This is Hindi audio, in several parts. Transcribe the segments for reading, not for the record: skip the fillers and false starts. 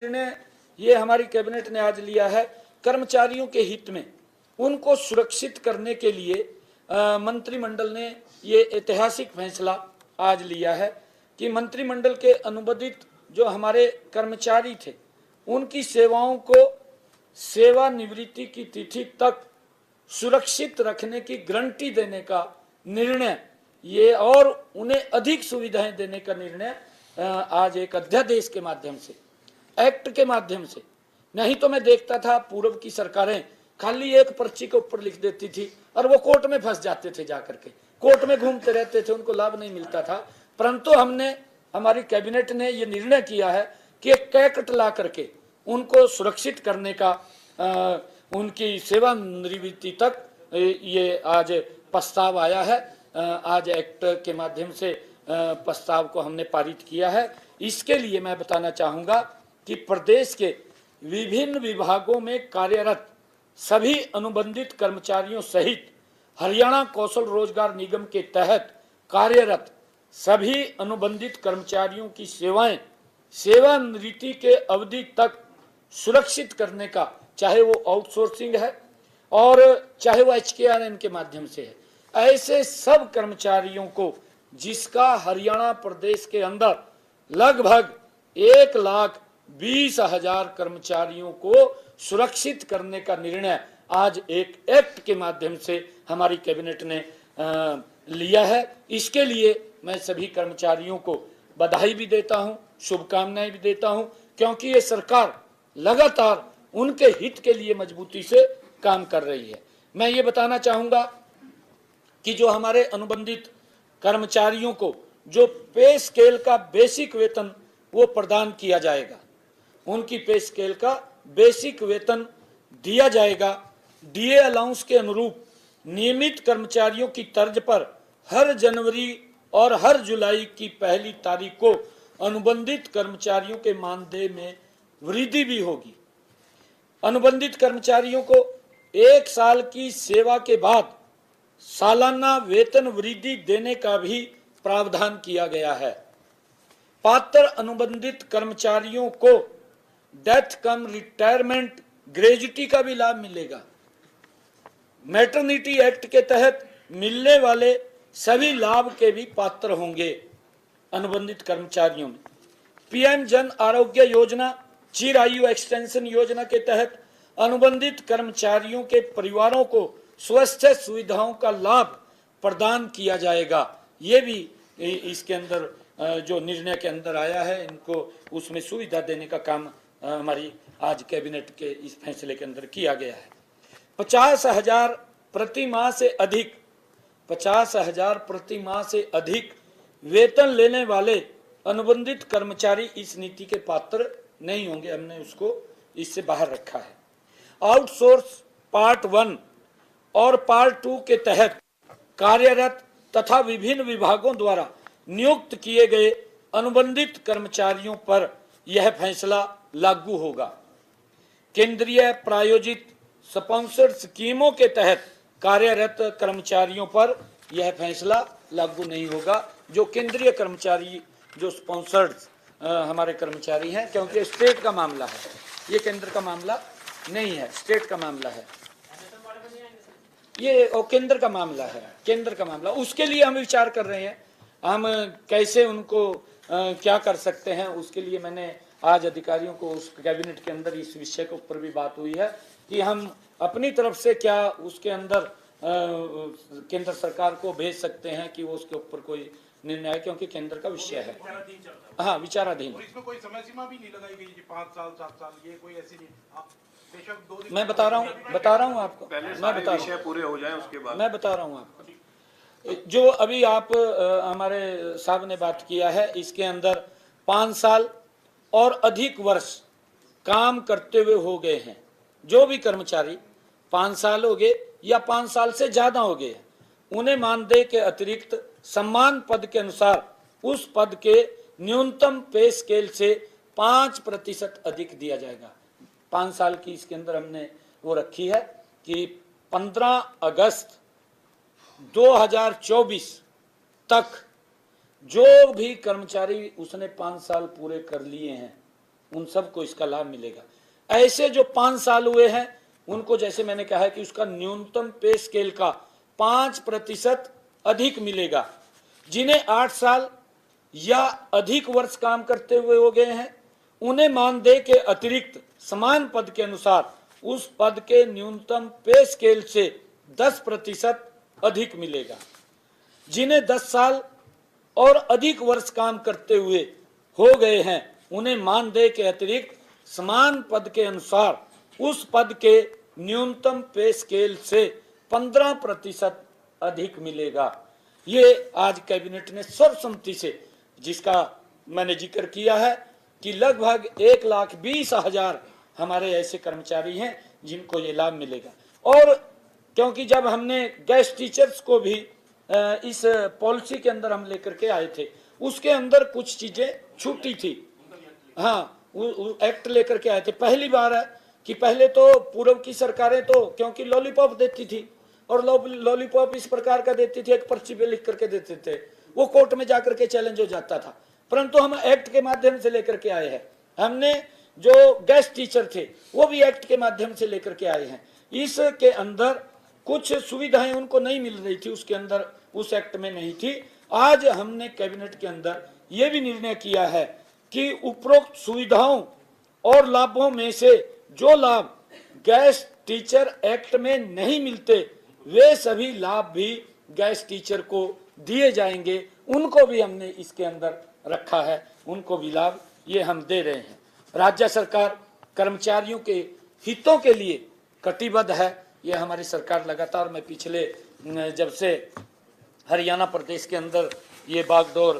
निर्णय ये हमारी कैबिनेट ने आज लिया है। कर्मचारियों के हित में उनको सुरक्षित करने के लिए मंत्रिमंडल ने ये ऐतिहासिक फैसला आज लिया है कि मंत्रिमंडल के अनुबंधित जो हमारे कर्मचारी थे उनकी सेवाओं को सेवानिवृत्ति की तिथि तक सुरक्षित रखने की गारंटी देने का निर्णय ये और उन्हें अधिक सुविधाएं देने का निर्णय आज एक अध्यादेश के माध्यम से, एक्ट के माध्यम से। नहीं तो मैं देखता था पूर्व की सरकारें खाली एक पर्ची के ऊपर लिख देती थी और वो कोर्ट में फंस जाते थे, जाकर के कोर्ट में घूमते रहते थे, उनको लाभ नहीं मिलता था। परंतु हमारी कैबिनेट ने ये निर्णय किया है कि एक एक्ट ला करके उनको सुरक्षित करने का उनकी सेवानिवृत्ति तक ये आज प्रस्ताव आया है। आज एक्ट के माध्यम से प्रस्ताव को हमने पारित किया है। इसके लिए मैं बताना चाहूँगा कि प्रदेश के विभिन्न विभागों में कार्यरत सभी अनुबंधित कर्मचारियों सहित हरियाणा कौशल रोजगार निगम के तहत कार्यरत सभी अनुबंधित कर्मचारियों की सेवाएं सेवानिवृत्ति के अवधि तक सुरक्षित करने का, चाहे वो आउटसोर्सिंग है और चाहे वो HKRN के माध्यम से है, ऐसे सब कर्मचारियों को जिसका हरियाणा प्रदेश के अंदर लगभग 1,20,000 कर्मचारियों को सुरक्षित करने का निर्णय आज एक एक्ट के माध्यम से हमारी कैबिनेट ने लिया है। इसके लिए मैं सभी कर्मचारियों को बधाई भी देता हूं, शुभकामनाएं भी देता हूं, क्योंकि ये सरकार लगातार उनके हित के लिए मजबूती से काम कर रही है। मैं ये बताना चाहूंगा कि जो हमारे अनुबंधित कर्मचारियों को जो पे स्केल का बेसिक वेतन वो प्रदान किया जाएगा, उनकी पे स्केल का बेसिक वेतन दिया जाएगा। डीए अलाउंस के अनुरूप नियमित कर्मचारियों की तर्ज पर हर जनवरी और हर जुलाई की पहली तारीख को अनुबंधित कर्मचारियों के मानदेय में वृद्धि भी होगी। अनुबंधित कर्मचारियों को 1 साल की सेवा के बाद सालाना वेतन वृद्धि देने का भी प्रावधान किया गया है। पात्र अनुबंधित कर्मचारियों को डेथ कम रिटायरमेंट ग्रेजुटी का भी लाभ मिलेगा। मैटरनिटी एक्ट के तहत मिलने वाले सभी लाभ के भी पात्र होंगे अनुबंधित कर्मचारियों में। PM जन आरोग्य योजना, चिर आयु एक्सटेंशन योजना के तहत अनुबंधित कर्मचारियों के परिवारों को स्वास्थ्य सुविधाओं का लाभ प्रदान किया जाएगा। ये भी इसके अंदर जो निर्णय के अंदर आया है, इनको उसमें सुविधा देने का काम हमारी आज कैबिनेट के इस फैसले के अंदर किया गया है। 50,000 प्रति माह से अधिक 50,000 प्रति माह से अधिक वेतन लेने वाले अनुबंधित कर्मचारी इस नीति के पात्र नहीं होंगे। हमने उसको इससे बाहर रखा है। आउटसोर्स पार्ट 1 और पार्ट 2 के तहत कार्यरत तथा विभिन्न विभागों द्वारा नियुक्त किए गए अनुबंधित कर्मचारियों पर यह फैसला लागू होगा। केंद्रीय प्रायोजित स्पॉन्सर्ड स्कीमों के तहत कार्यरत कर्मचारियों पर यह फैसला लागू नहीं होगा। जो केंद्रीय कर्मचारी जो स्पॉन्सर्ड हमारे कर्मचारी हैं, क्योंकि स्टेट का मामला है, ये केंद्र का मामला नहीं है, स्टेट का मामला है, ये केंद्र का मामला है, केंद्र का मामला। उसके लिए हम विचार कर रहे हैं, हम कैसे उनको क्या कर सकते हैं। उसके लिए मैंने आज अधिकारियों को उस कैबिनेट के अंदर इस विषय के ऊपर भी बात हुई है कि हम अपनी तरफ से क्या उसके अंदर केंद्र सरकार को भेज सकते हैं कि वो उसके ऊपर कोई निर्णय है, क्योंकि केंद्र का विषय है। हाँ, विचाराधीन। इसमें कोई समय सीमा भी नहीं लगाई गई, 5 साल 7 साल, ये कोई ऐसी नहीं। मैं बता रहा हूँ आपको, मैं बता रहा हूँ पूरे हो जाएं उसके बाद मैं बता रहा हूँ आपको। जो अभी आप हमारे साहब ने बात किया है, इसके अंदर 5 साल और अधिक वर्ष काम करते हुए हो गए हैं जो भी कर्मचारी 5 साल हो गए या 5 साल से ज्यादा हो गए, उन्हें मानदेय के अतिरिक्त सम्मान पद के अनुसार उस पद के न्यूनतम पे स्केल से 5% अधिक दिया जाएगा। 5 साल की इसके अंदर हमने वो रखी है कि 15 अगस्त 2024 तक जो भी कर्मचारी उसने 5 साल पूरे कर लिए हैं उन सबको इसका लाभ मिलेगा। ऐसे जो 5 साल हुए हैं उनको, जैसे मैंने कहा है कि उसका न्यूनतम पे स्केल का 5% अधिक मिलेगा। जिन्हें 8 साल या अधिक वर्ष काम करते हुए हो गए हैं, उन्हें मानदेय के अतिरिक्त समान पद के अनुसार उस पद के न्यूनतम पे स्केल से 10% अधिक मिलेगा। जिन्हें 10 साल और अधिक वर्ष काम करते हुए हो गए हैं, उन्हें मानदेय के अतिरिक्त समान पद के अनुसार उस पद के न्यूनतम पे स्केल से 15% अधिक मिलेगा। ये आज कैबिनेट ने सर्वसम्मति से, जिसका मैंने जिक्र किया है कि लगभग 1,20,000 हमारे ऐसे कर्मचारी हैं जिनको ये लाभ मिलेगा। और क्योंकि जब हमने गेस्ट टीचर्स को भी इस पॉलिसी के अंदर हम लेकर के आए थे, उसके अंदर कुछ चीजें छूटी थी। हाँ, एक्ट लेकर के आए थे। पहली बार है कि पहले तो पूर्व की सरकारें तो क्योंकि लॉलीपॉप देती थी, और लॉलीपॉप इस प्रकार का देती थी, एक पर्ची पे लिख करके देते थे, वो कोर्ट में जाकर के चैलेंज हो जाता था। परंतु हम एक्ट के माध्यम से लेकर के आए हैं। हमने जो गेस्ट टीचर थे वो भी एक्ट के माध्यम से लेकर के आए हैं। इसके अंदर कुछ सुविधाएं उनको नहीं मिल रही थी, उसके अंदर उस एक्ट में नहीं थी। आज हमने कैबिनेट के अंदर ये भी निर्णय किया है कि उपरोक्त सुविधाओं और लाभों में से जो लाभ गेस्ट टीचर एक्ट में नहीं मिलते, वे सभी लाभ भी गेस्ट टीचर को दिए जाएंगे। उनको भी हमने इसके अंदर रखा है, उनको भी लाभ ये हम दे रहे हैं। राज्य सरकार कर्मचारियों के हितों के लिए कटिबद्ध है। ये हमारी सरकार लगातार, मैं पिछले जब से हरियाणा प्रदेश के अंदर ये बागडोर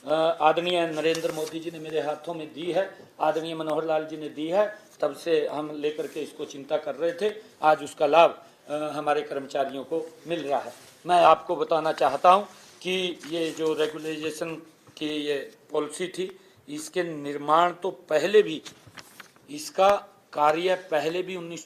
आदरणीय नरेंद्र मोदी जी ने मेरे हाथों में दी है, आदरणीय मनोहर लाल जी ने दी है, तब से हम लेकर के इसको चिंता कर रहे थे। आज उसका लाभ हमारे कर्मचारियों को मिल रहा है। मैं आपको बताना चाहता हूं कि ये जो रेगुलेशन की ये पॉलिसी थी, इसके निर्माण तो पहले भी, इसका कार्य पहले भी